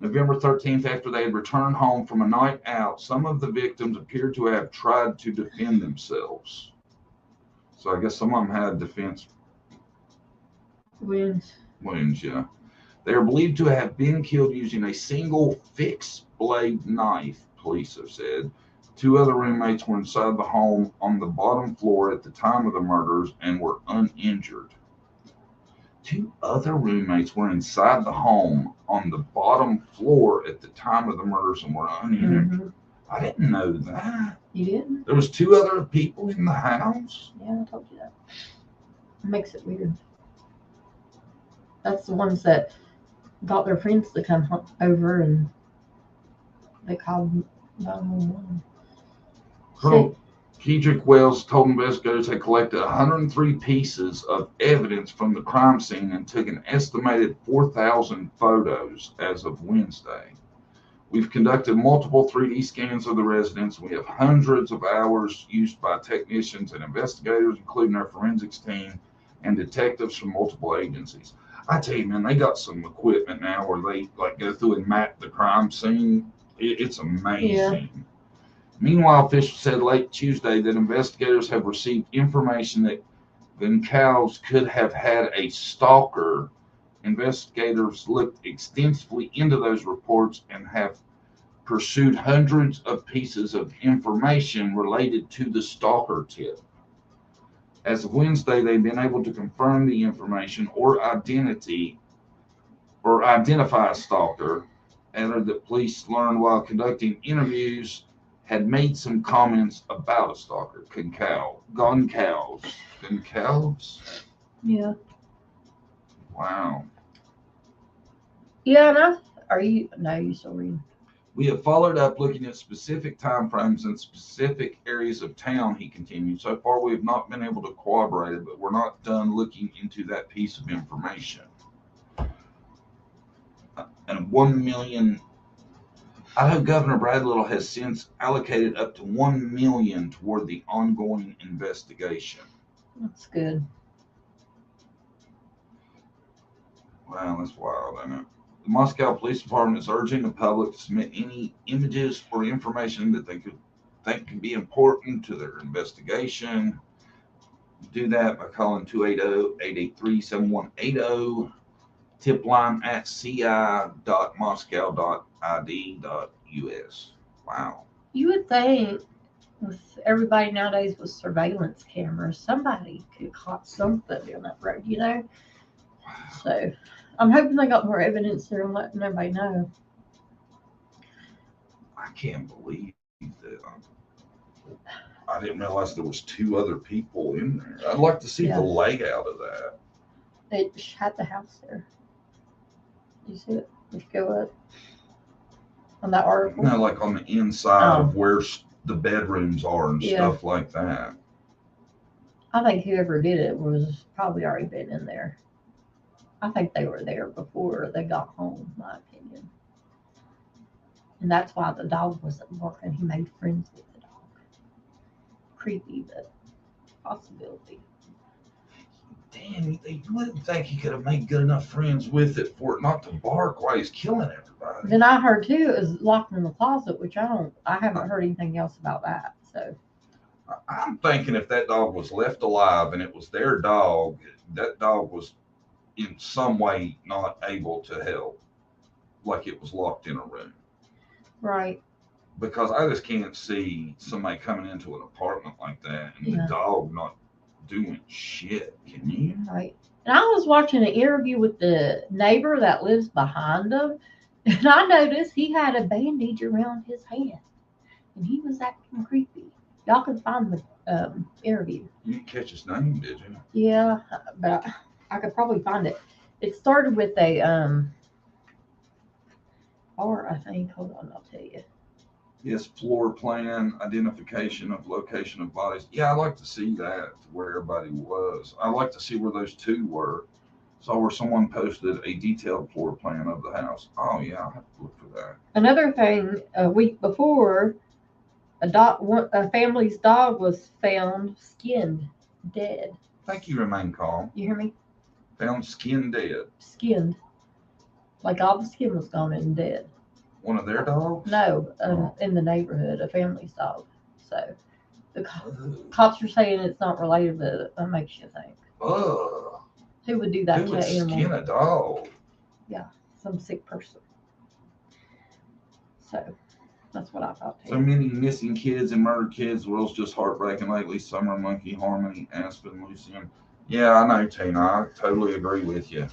November 13th, after they had returned home from a night out, some of the victims appeared to have tried to defend themselves. So I guess some of them had defense wounds, yeah. They are believed to have been killed using a single fixed blade knife, police have said. 2 other roommates were inside the home on the bottom floor at the time of the murders and were uninjured. 2 other roommates were inside the home on the bottom floor at the time of the murders and were uninjured. Mm-hmm. I didn't know that. You didn't? There was 2 other people in the house? Yeah, I told you that. It makes it weird. That's the ones that got their friends to come over and they called 911. Colonel Kedrick Wells told investigators they collected 103 pieces of evidence from the crime scene and took an estimated 4,000 photos as of Wednesday. We've conducted multiple 3D scans of the residence. We have hundreds of hours used by technicians and investigators, including our forensics team and detectives from multiple agencies. I tell you, man, they got some equipment now where they like go through and map the crime scene. It's amazing. Yeah. Meanwhile, officials said late Tuesday that investigators have received information that Goncalves could have had a stalker. Investigators looked extensively into those reports and have pursued hundreds of pieces of information related to the stalker tip. As of Wednesday, they've been able to confirm the information or identity or identify a stalker, and that police learned while conducting interviews had made some comments about a stalker. Goncalves. Yeah. Wow. Yeah, no. You still reading? We have followed up looking at specific time frames in specific areas of town, he continued. So far, we have not been able to corroborate it, but we're not done looking into that piece of information. And 1 million, Idaho Governor Brad Little has since allocated up to $1 million toward the ongoing investigation. That's good. Wow, that's wild, isn't it? The Moscow Police Department is urging the public to submit any images or information that they could think could be important to their investigation. Do that by calling 280-883-7180. Tip line at ci.moscow.id.us. Wow. You would think with everybody nowadays with surveillance cameras, somebody could caught something down that road, you know? So I'm hoping they got more evidence there and letting everybody know. I can't believe that. I didn't realize there was 2 other people in there. I'd like to see Yeah. the layout of that. They had the house there. You see it? If you go up on that article. You know, like on the inside of where the bedrooms are and stuff like that. I think whoever did it was probably already been in there. I think they were there before they got home, in my opinion. And that's why the dog wasn't barking. He made friends with the dog. Creepy, but possibility. Damn, you wouldn't think he could have made good enough friends with it for it not to bark while he's killing everybody. Then I heard too it was locked in the closet, which I haven't heard anything else about that. So I'm thinking if that dog was left alive and it was their dog, that dog was in some way not able to help, like it was locked in a room. right. Because I just can't see somebody coming into an apartment like that and the dog not doing shit. Can you? Right. And I was watching an interview with the neighbor that lives behind them, and I noticed he had a bandage around his hand, and he was acting creepy. Y'all can find the interview. You didn't catch his name, did you? Yeah, but I could probably find it. It started with a or I think. Hold on, I'll tell you. Yes, floor plan, identification of location of bodies. Yeah, I'd like to see that, where everybody was. I'd like to see where those 2 were. Saw where someone posted a detailed floor plan of the house. Oh yeah, I'll have to look for that. Another thing, a week before, a family's dog was found skinned, dead. Thank you, remain calm. You hear me? Found skin dead. Skinned. Like all the skin was gone and dead. One of their dogs? No, in the neighborhood, a family's dog. So the cops are saying it's not related, but that makes you think. Ugh. Who would do that Who to would an animal? skin a dog? Yeah, some sick person. So that's what I thought too. So many missing kids and murdered kids. The world's just heartbreaking lately. Summer Monkey, Harmony, Aspen, Lucian. Yeah, I know, Tina. I totally agree with you.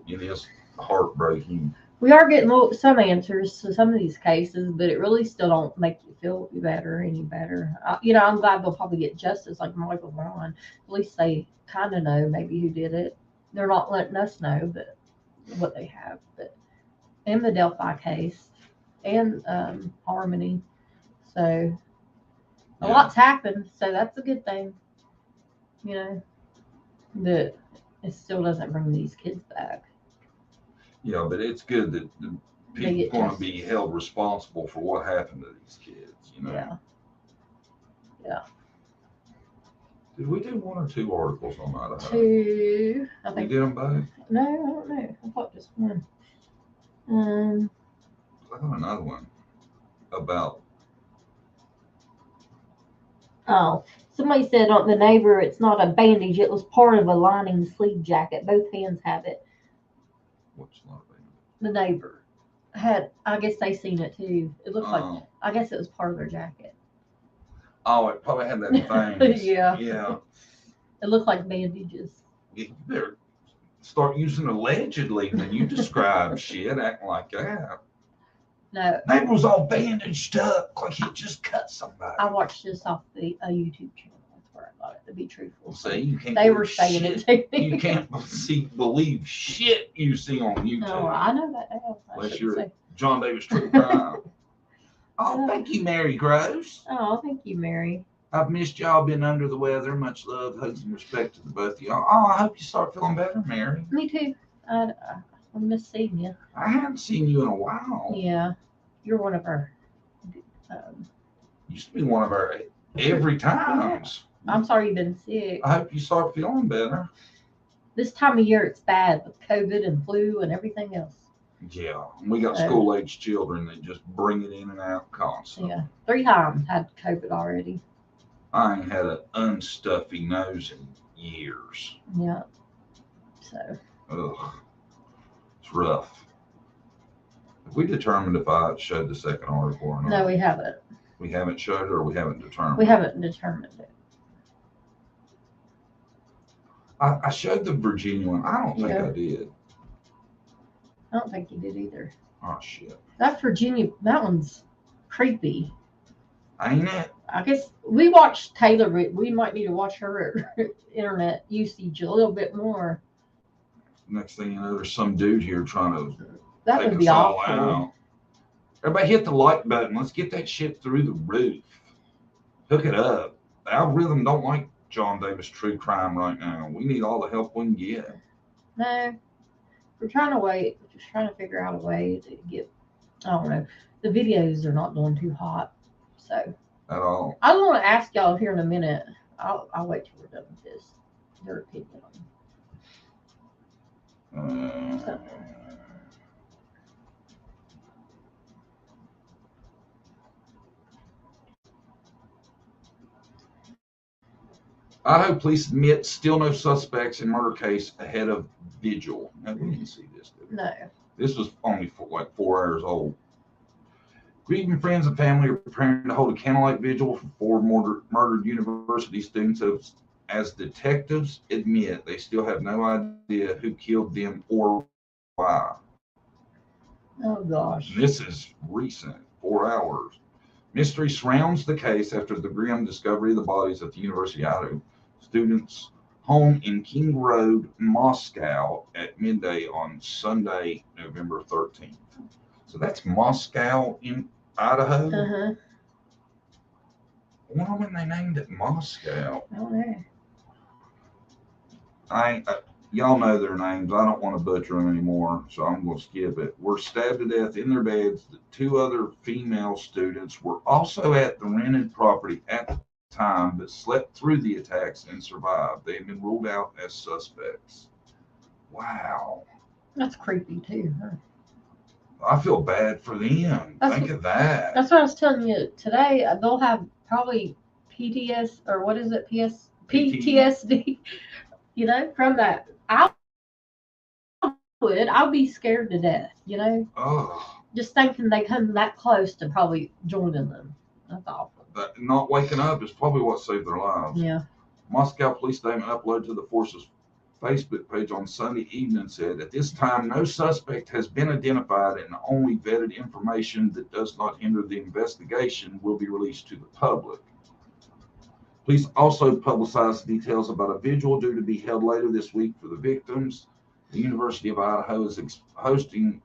It is heartbreaking. We are getting some answers to some of these cases, but it really still don't make you feel any better. I'm glad they'll probably get justice like Michael Vaughn. At least they kind of know maybe who did it. They're not letting us know, but what they have. But in the Delphi case and Harmony, so a lot's happened. So that's a good thing. That it still doesn't bring these kids back. Yeah, but it's good that the people are going to be held responsible for what happened to these kids, Yeah. Did we do 1 or 2 articles on Idaho? 2. I think. We did them both? No, I don't know. I thought just 1. I got another one about. Oh, somebody said on the neighbor, it's not a bandage. It was part of a lining sleeve jacket. Both hands have it. What's not a bandage? The neighbor had. I guess they seen it too. It looked like. I guess it was part of their jacket. Oh, it probably had that thing. Yeah. Yeah. It looked like bandages. You better start using allegedly when you describe shit, acting like that. No. Neighbor was all bandaged up, like he just cut somebody. I watched this off a YouTube channel. That's where I got it, to be truthful. See, you can't. They were saying it to me. You can't believe shit you see on YouTube. No, I know that now. Unless you're John Davis True Crime. Oh, thank you, Mary Groves. Oh, thank you, Mary. I've missed y'all, been under the weather. Much love, hugs, and respect to the both of y'all. Oh, I hope you start feeling better, Mary. Me too. I miss seeing you. I haven't seen you in a while. Yeah. You're one of our. Used to be one of our every times. Yeah. I'm sorry you've been sick. I hope you start feeling better. This time of year, it's bad with COVID and flu and everything else. Yeah, we got school-age children that just bring it in and out constantly. Yeah, 3 times had COVID already. I ain't had an unstuffy nose in years. Yeah. So Ugh, it's rough. Have we determined if I showed the second article or not? no, we haven't. We haven't showed it, or we haven't determined. We haven't determined it. I showed the Virginia one. I don't think Yeah. I did. I don't think you did either. Oh shit. That Virginia, that one's creepy. Ain't it? I guess we watched Taylor. We might need to watch her internet usage a little bit more. Next thing you know, there's some dude here trying to That take would us be all awful. out. Everybody hit the like button. Let's get that shit through the roof. Hook it up. The algorithm don't like John Davis true crime right now. We need all the help we can get. No, we're trying to wait. We're just trying to figure out a way to get. I don't know. The videos are not doing too hot, so At all. I want to ask y'all here in a minute. I'll wait till we're done with this. Your opinion on Uh, Idaho police admit still no suspects in murder case ahead of vigil. Now, we didn't see this, did we? no. This was only like 4 hours old. Grieving friends and family are preparing to hold a candlelight vigil for 4 murdered university students as detectives admit they still have no idea who killed them or why. Oh gosh. This is recent, 4 hours. Mystery surrounds the case after the grim discovery of the bodies at the University of Idaho students' home in King Road, Moscow at midday on Sunday, November 13th. So that's Moscow in Idaho. Uh-huh. I wonder when they named it Moscow. I don't know. Y'all know their names. I don't want to butcher them anymore, so I'm going to skip it. Were stabbed to death in their beds. The 2 other female students were also at the rented property at the time, but slept through the attacks and survived. They have been ruled out as suspects. Wow. That's creepy too, huh? I feel bad for them. Think of that. That's what I was telling you today. They'll have probably PTS or what is it? PTSD. You know, from that. I'll be scared to death. You know, Oh, just thinking they come that close to probably joining them. That's awful. not waking up is probably what saved their lives. Yeah. Moscow police statement uploaded to the force's Facebook page on Sunday evening said, at this time, no suspect has been identified and only vetted information that does not hinder the investigation will be released to the public. Police also publicized details about a vigil due to be held later this week for the victims. The University of Idaho is hosting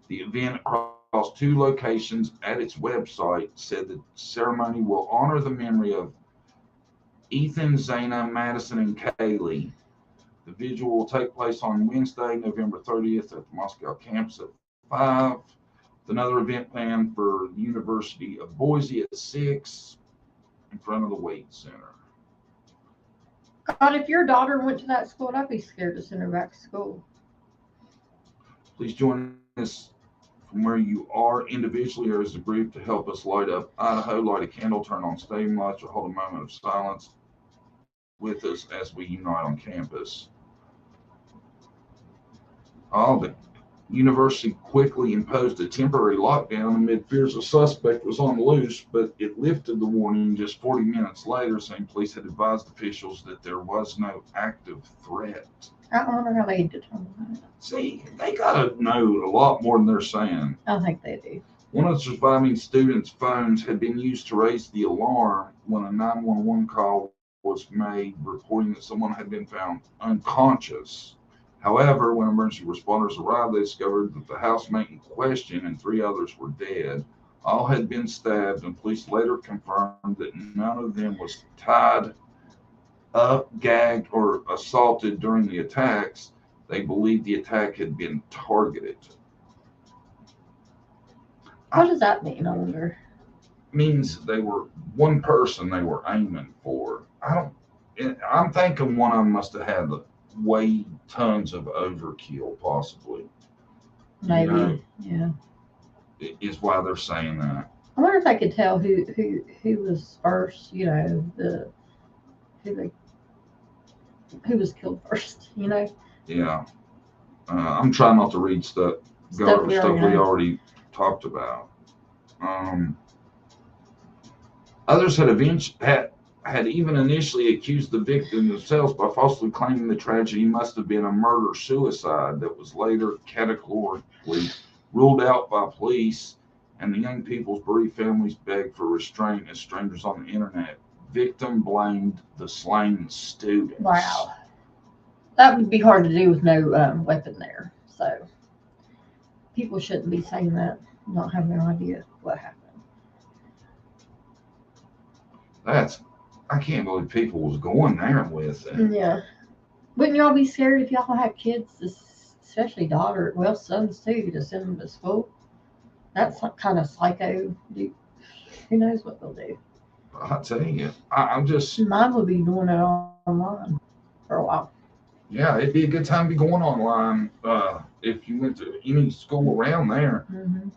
the event across 2 locations. At its website, said the ceremony will honor the memory of Ethan, Zana, Madison, and Kaylee. The vigil will take place on Wednesday, November 30th at the Moscow campus at 5. Another event planned for the University of Boise at 6 in front of the Wade Center. God, if your daughter went to that school, I'd be scared to send her back to school. Please join us from where you are individually or as a group to help us light up Idaho, light a candle, turn on stadium lights, or hold a moment of silence with us as we unite on campus. The university quickly imposed a temporary lockdown amid fears a suspect was on the loose, but it lifted the warning just 40 minutes later, saying police had advised officials that there was no active threat. I wonder how they determine that. See, they gotta know a lot more than they're saying. I think they do. One of the surviving students' phones had been used to raise the alarm when a 911 call was made reporting that someone had been found unconscious. However, when emergency responders arrived, they discovered that the housemate in question and 3 others were dead. All had been stabbed, and police later confirmed that none of them was tied up, gagged, or assaulted during the attacks. They believed the attack had been targeted. What does that mean? I wonder. Means they were one person they were aiming for. I'm thinking one of them must have had way tons of overkill, possibly. Maybe. You know, Yeah. is why they're saying that. I wonder if I could tell who was first. You know, who they, who was killed first. You know, Yeah. I'm trying not to read stuff stuff we stuff already we know. already talked about. Um, Others had even initially accused the victims themselves by falsely claiming the tragedy must have been a murder-suicide that was later categorically ruled out by police, and the young people's bereaved families begged for restraint as strangers on the internet. Victim blamed the slain students. Wow, that would be hard to do with no weapon there. So people shouldn't be saying that, not having no idea what happened. I can't believe people was going there with it. Yeah. Wouldn't y'all be scared if y'all had kids, especially sons too, to send them to school? That's kind of psycho. Who knows what they'll do? I tell you, I'm just, Mine would be doing it online for a while. yeah, it'd be a good time to be going online if you went to any school around there. Hmm.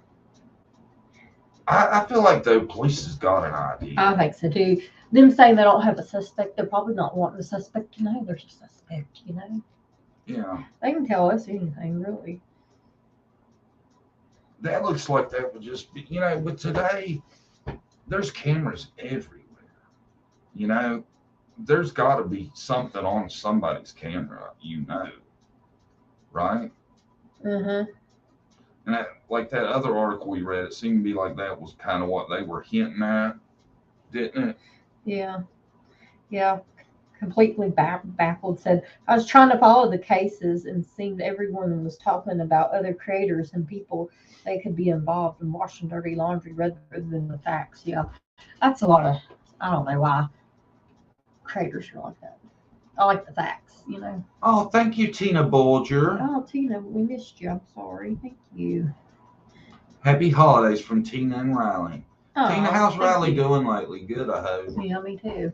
I feel like the police has got an idea. I think so too. Them saying they don't have a suspect, they're probably not wanting the suspect to know there's a suspect, you know? Yeah, They can tell us anything, really. that looks like that would just be, but today there's cameras everywhere. You know, there's got to be something on somebody's camera, right? Mm-hmm. And like that other article we read, it seemed to be like that was kind of what they were hinting at, didn't it? Yeah. Yeah. Completely baffled. Said, I was trying to follow the cases and seemed everyone was talking about other creators and people they could be involved in washing dirty laundry rather than the facts. Yeah. That's a lot of, I don't know why creators are like that. I like the facts. Oh, thank you, Tina Bolger. Oh, Tina, we missed you. I'm sorry. Thank you. Happy holidays from Tina and Riley. Oh, Tina, how's thank Riley you. doing lately? Good, I hope. Yeah, me too.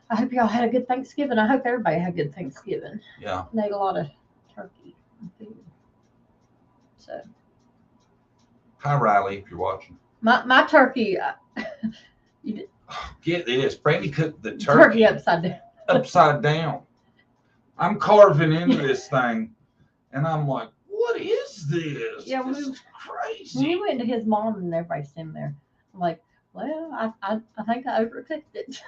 I hope y'all had a good Thanksgiving. I hope everybody had a good Thanksgiving. Yeah. They ate a lot of turkey and food. So Hi, Riley, if you're watching. my turkey, Get this. Brandy cooked the turkey upside down. upside down. I'm carving into this thing, and I'm like, what is this? Yeah, this is when crazy. we went to his mom and everybody sitting there, I'm like, well, I think I overcooked it.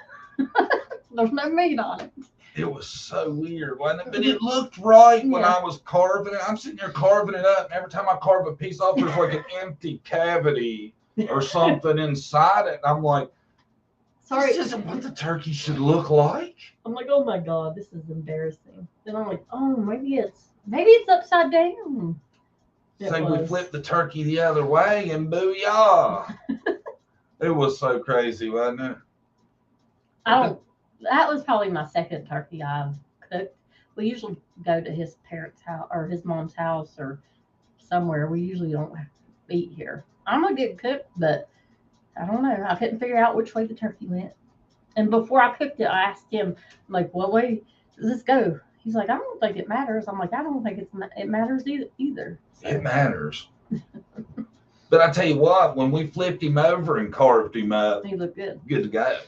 There's no meat on it. It was so weird, wasn't it? But it looked right when Yeah. I was carving it. I'm sitting there carving it up, and every time I carve a piece off, there's like an empty cavity or something inside it. And I'm like, Sorry. this isn't what the turkey should look like. I'm like, oh my god, this is embarrassing. Then I'm like, oh, maybe it's upside down. It So we was. flipped the turkey the other way, and booyah! It was so crazy, wasn't it? That was probably my second turkey I've cooked. We usually go to his parents' house or his mom's house or somewhere. We usually don't eat here. I'm a good cook, but I don't know. I couldn't figure out which way the turkey went. And before I cooked it, I asked him, I'm like, what way does this go? He's like, I don't think it matters. I'm like, I don't think it matters either. So, It matters. But I tell you what, when we flipped him over and carved him up, he looked good. good to go.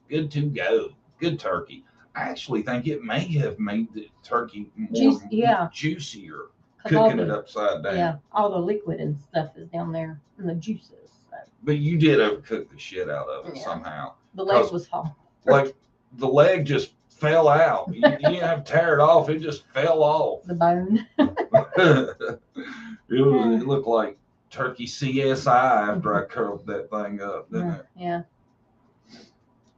Good to go. Good turkey. I actually think it may have made the turkey more juicier, 'Cause cooking it upside down. Yeah, all the liquid and stuff is down there and the juices. So. But you did overcook the shit out of it Yeah. somehow. The leg was hot. Like the leg just fell out. You didn't have to tear it off. It just fell off. The bone. It looked like turkey CSI after I curled that thing up, didn't it? Yeah.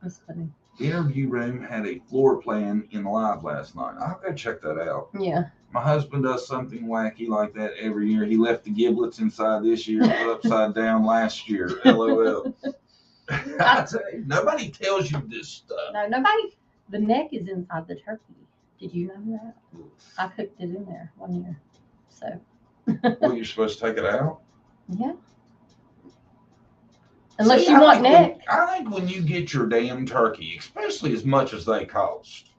That's funny. Interview Room had a floor plan in live last night. I'll go check that out. Yeah. My husband does something wacky like that every year. He left the giblets inside this year, upside down last year. LOL. I tell you, nobody tells you this stuff. No, nobody. The neck is inside the turkey. Did you know that? I cooked it in there one year. So. Well, you're supposed to take it out? Yeah. Unless you want neck. I think when you get your damn turkey, especially as much as they cost,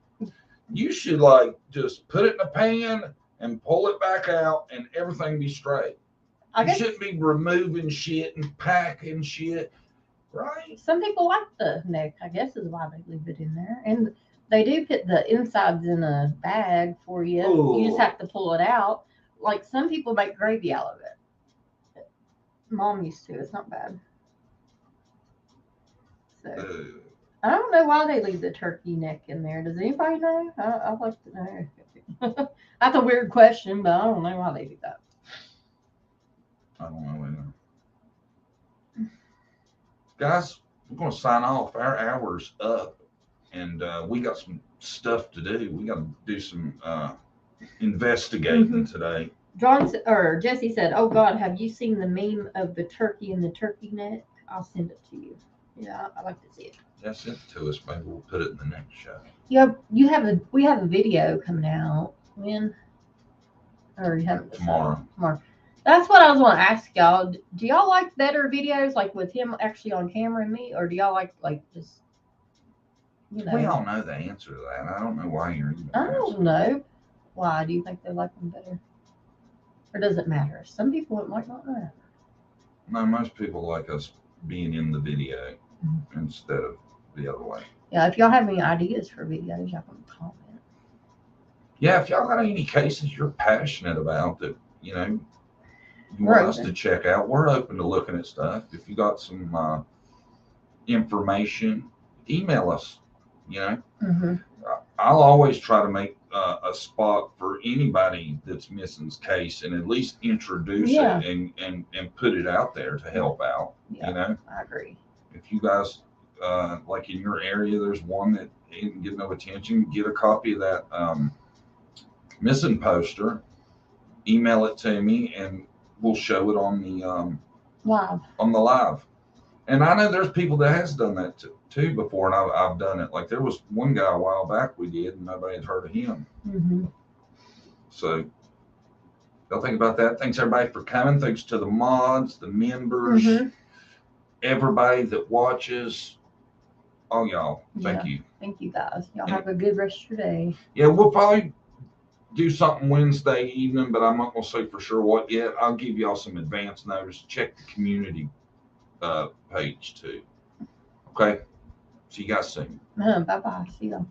you should like just put it in a pan and pull it back out and everything be straight. I You guess shouldn't be removing shit and packing shit, right? some people like the neck, I guess is why they leave it in there. And they do put the insides in a bag for you. You just Oh. have to pull it out. Like some people make gravy out of it. Mom used to. It's not bad. So Uh, I don't know why they leave the turkey neck in there. Does anybody know? I'd like to know. That's a weird question, but I don't know why they do that. I don't know either. Guys, we're going to sign off. Our hour's up, and we got some stuff to do. We got to do some investigating today. Jesse said, "Oh God, have you seen the meme of the turkey and the turkey neck? I'll send it to you. Yeah, I'd like to see it. Yeah, send it to us. Maybe we'll put it in the next show. We have a video coming out when, or you haven't decided? Tomorrow. That's what I was going to ask y'all. Do y'all like better videos, like with him actually on camera and me, or do y'all like just, you know? We all know the answer to that. I don't know why you're even I asking. don't know. Why do you think they like them better, or does it matter? Some people it might not matter. No, most people like us being in the video instead of the other way. Yeah, if y'all have any ideas for videos, y'all can comment. Yeah, if y'all got any cases you're passionate about that, you know, you We're want us to open. check out, we're open to looking at stuff. If you got some information, email us. You know, Mm-hmm. I'll always try to make a spot for anybody that's missing's case and at least introduce Yeah. it and put it out there to help out. Yeah, You know, I agree. if you guys like in your area, there's one that didn't get no attention, get a copy of that missing poster, email it to me, and we'll show it on the Wow. on the live. And I know there's people that has done that too before, and I've done it. Like there was one guy a while back we did, and nobody had heard of him. Mm-hmm. So y'all think about that. Thanks everybody for coming. Thanks to the mods, the members, Mm-hmm. everybody that watches. All y'all, thank you. Thank you guys. Y'all have a good rest of your day. Yeah, we'll probably do something Wednesday evening, but I'm not gonna say for sure what yet. I'll give y'all some advance notice. Check the community page too. Okay. See you guys soon. Bye bye. See y'all.